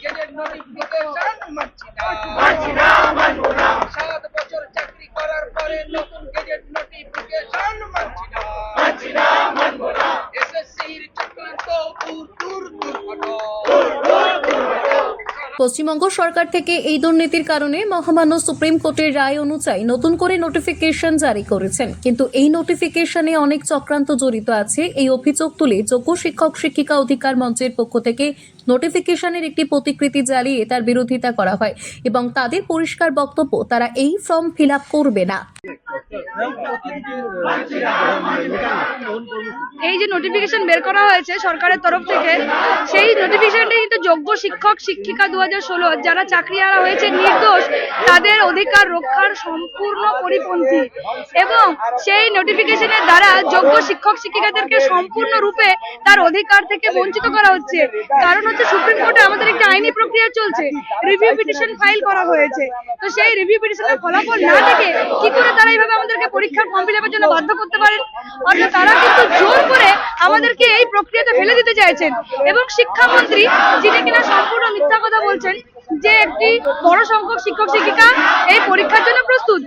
Gazette notification মানছি না 7 বছর চাকরি করার পরে নতুন গেজেট নোটিফিকেশন মানছি না এসএসসির চক্রান্ত দূর দূর দূর হটো। পশ্চিমবঙ্গ সরকার থেকে এই দুর্নীতির কারণে মহামান্য সুপ্রিম কোর্টের রায় অনুযায়ী নতুন করে নোটিফিকেশন জারি করেছেন, কিন্তু এই নোটিফিকেশনে অনেক চক্রান্ত জড়িত আছে। এই অভিযোগ তুলে যোগ্য শিক্ষক শিক্ষিকা অধিকার মঞ্চের পক্ষ থেকে নোটিফিকেশনের একটি প্রতিকৃতি জ্বালিয়ে তার বিরোধিতা করা হয় এবং তাদের পরিষ্কার বক্তব্য, তারা এই ফর্ম ফিল আপ করবে না। এই যে নোটিফিকেশন বের করা হয়েছে সরকারের তরফ থেকে, সেই নোটিফিকেশনটা কিন্তু যোগ্য শিক্ষক শিক্ষিকা 2016 যারা চাকরিহারা হয়েছে নির্দোষ, তাদের অধিকার রক্ষার সম্পূর্ণ পরিপন্থী এবং সেই নোটিফিকেশনের দ্বারা যোগ্য শিক্ষক শিক্ষিকাদেরকে সম্পূর্ণরূপে তার অধিকার থেকে বঞ্চিত করা হচ্ছে। কারণ হচ্ছে সুপ্রিম কোর্টে আমাদের একটা আইনি প্রক্রিয়া চলছে, রিভিউ পিটিশন ফাইল করা হয়েছে। তো সেই রিভিউ পিটিশনের ফলাফল না দেখে কি করে তারা এইভাবে আমাদেরকে পরীক্ষার ফর্ম ফিল আপের জন্য বাধ্য করতে পারেন? অর্থাৎ তারা কিন্তু জোর করে আমাদেরকে এই প্রক্রিয়াতে ফেলে দিতে চাইছেন এবং শিক্ষামন্ত্রী যিনি কিনা সম্পূর্ণ মিথ্যা কথা বলছেন যে একটি বড় সংখ্যক শিক্ষক শিক্ষিকা এই পরীক্ষার জন্য প্রস্তুত।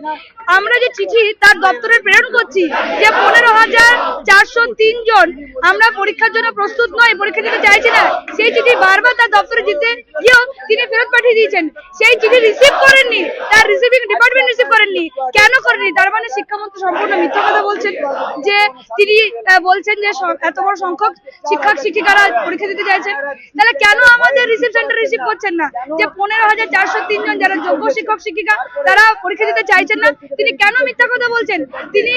আমরা যে চিঠি তার দপ্তরে প্রেরণ করছি যে 15,403 জন আমরা পরীক্ষার জন্য প্রস্তুত নয়, পরীক্ষা দিতে চাইছি না, সেই চিঠি বারবার তার দপ্তরে দিতে গিয়েও তিনি ফেরত পাঠিয়ে দিয়েছেন। সেই চিঠি রিসিভ করেননি, তার রিসিভিং ডিপার্টমেন্ট রিসিভ করেননি। কেন করেনি? তার মানে শিক্ষামন্ত্রী সম্পূর্ণ মিথ্যা কথা বলছেন যে তিনি বলছেন যে এত বড় সংখ্যক শিক্ষক শিক্ষিকারা পরীক্ষা দিতে চাইছেন। তাহলে কেন আমাদের রিসিভ সেন্টার রিসিভ করছেন না? যে 15,403 জন যারা যোগ্য শিক্ষক শিক্ষিকা তারা পরীক্ষা দিতে চাইছেন না, তিনি কেন মিথ্যা কথা বলছেন? তিনি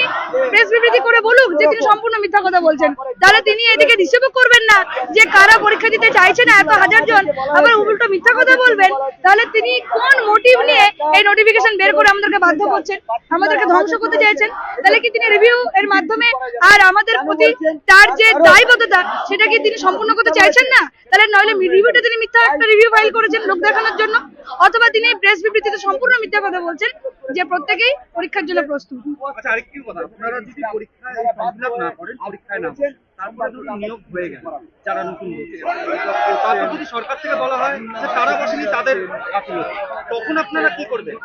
প্রেস বিবৃতি করে বলুক যে তিনি সম্পূর্ণ মিথ্যা কথা বলছেন। তাহলে তিনি এদিকে রিসিভও করবেন না যে কারা পরীক্ষা দিতে চাইছে না এত হাজার জন, আবার উল্টো মিথ্যা কথা বলবেন। তাহলে তিনি কোন মোটিভ নিয়ে এই নোটিফিকেশন বের করে আমাদেরকে বাধ্য করছেন, আমাদেরকে ধ্বংস করতে চাইছেন? তাহলে কি তিনি রিভিউ এর মাধ্যমে আর আমাদের প্রতি তার যে দায়বদ্ধতা সেটা কি তিনি সম্পূর্ণ করতে চাইছেন না? তাহলে নইলে রিভিউটা তিনি মিথ্যা একটা রিভিউ ফাইল করেছেন লোক দেখানোর জন্য, অথবা তিনি প্রেস বিবৃতিতে সম্পূর্ণ মিথ্যা কথা বলছেন যে প্রত্যেকেই পরীক্ষার জন্য প্রস্তুত। আচ্ছা, আরেকটি কথা, আপনারা যদি পরীক্ষায় ফর্ম ফিল আপ না করেন, পরীক্ষায় না করেন, তারপরে যদি নিয়োগ হয়ে গেল যারা নতুন বলছে, তারপর যদি সরকার থেকে বলা হয় যে তারা বসেনি তাদের গাফিলতি, তখন আপনারা কি করবেন?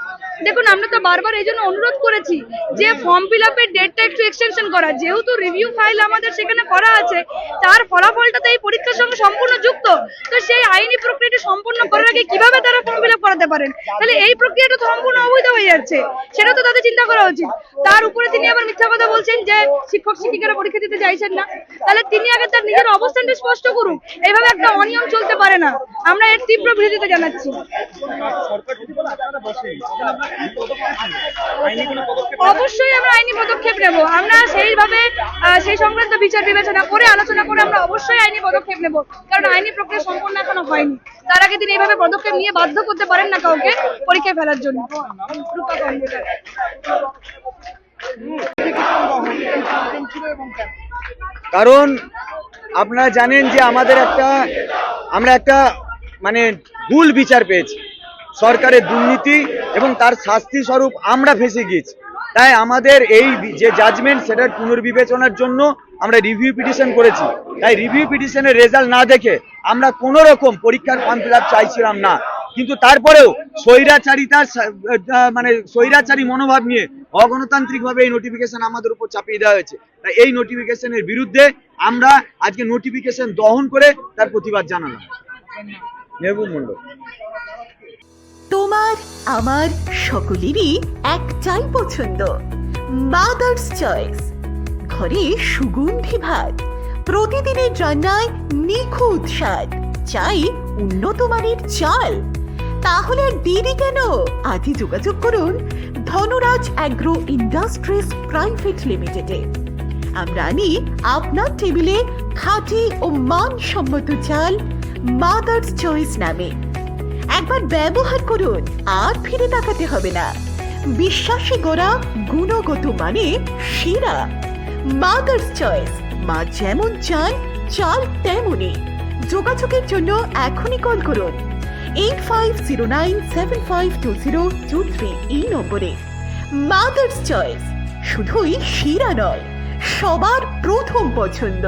দেখুন, আমরা তো বারবার এই জন্য অনুরোধ করেছি যে ফর্ম ফিল আপের ডেটটা একটু এক্সটেনশন করা। যেহেতু রিভিউ ফাইল আমাদের সেখানে করা আছে, তার ফলাফলটা তো এই পরীক্ষার সঙ্গে সম্পূর্ণ যুক্ত। তো সেই আইনি প্রক্রিয়াটি সম্পূর্ণ করার আগে কিভাবে তারা ফর্ম ফিল আপ করাতে পারেন? তাহলে এই প্রক্রিয়াটা তো সম্পূর্ণ অবৈধ হয়ে যাচ্ছে, সেটা তো তাদের চিন্তা করা উচিত। তার উপরে তিনি আবার মিথ্যা কথা বলছেন যে শিক্ষক শিক্ষিকারা পরীক্ষা দিতে চাইছেন না। তাহলে তিনি আগে তার নিজের অবস্থানটা স্পষ্ট করুন। এইভাবে একটা অনিয়ম চলতে পারে না, আমরা এর তীব্র বিরোধিতা জানাচ্ছি। অবশ্যই আমরা আইনি পদক্ষেপ নেব, আমরা সেইভাবে সেই সংক্রান্ত বিচার বিবেচনা করে আলোচনা করে আমরা অবশ্যই আইনি পদক্ষেপ নেব, কারণ আইনি প্রক্রিয়া সম্পূর্ণ এখনো হয়নি। তার আগে তিনি এইভাবে পদক্ষেপ নিয়ে বাধ্য করতে পারেন না কাউকে পরীক্ষায় ফেলার জন্য। কারণ আপনারা জানেন যে আমরা একটা মানে ভুল বিচার পেয়েছি, সরকারের দুর্নীতি এবং তার শাস্তি স্বরূপ আমরা ফেঁসে গিয়েছি। তাই আমাদের এই যে জাজমেন্ট সেটার পুনর্বিবেচনার জন্য আমরা রিভিউ পিটিশন করেছি। তাই রিভিউ পিটিশনের রেজাল্ট না দেখে আমরা কোনো রকম পরীক্ষার ফর্ম ফিল আপ চাইছিলাম না, কিন্তু তারপরেও স্বৈরাচারী মনোভাব নিয়ে অগণতান্ত্রিকভাবে এই নোটিফিকেশন আমাদের উপর চাপিয়ে দেওয়া হয়েছে। তাই এই নোটিফিকেশনের বিরুদ্ধে আমরা আজকে নোটিফিকেশন দহন করে তার প্রতিবাদ জানালাম। মেহবুব মন্ডল। তোমার আমার সকলেরই একটাই পছন্দ, মাদার্স চয়েস। ঘরে সুগন্ধি ভাত, প্রতিদিনের রান্নায় নিখুঁত স্বাদ, চাই উন্নত মানের চাল। তাহলে আর দেরি কেন? আজই যোগাযোগ করুন ধনরাজ অ্যাগ্রো ইন্ডাস্ট্রিজ প্রাইভেট লিমিটেডে। আমরা আনি আপনার টেবিলে খাঁটি ও মানসম্মত চাল মাদার্স চয়েস নামে। একবার ব্যবহার করুন, আর ফিরে তাকাতে হবে না। বিশ্বাসী গোড়া, গুণগত মানে সেরা। মাদার্স চয়েস, মা যেমন চান চাল তেমনই। যোগাযোগের জন্য এখনই কল করুন 8509752023 এই নম্বরে। মাদার্স চয়েস শুধুই সেরা নয়, সবার প্রথম পছন্দ।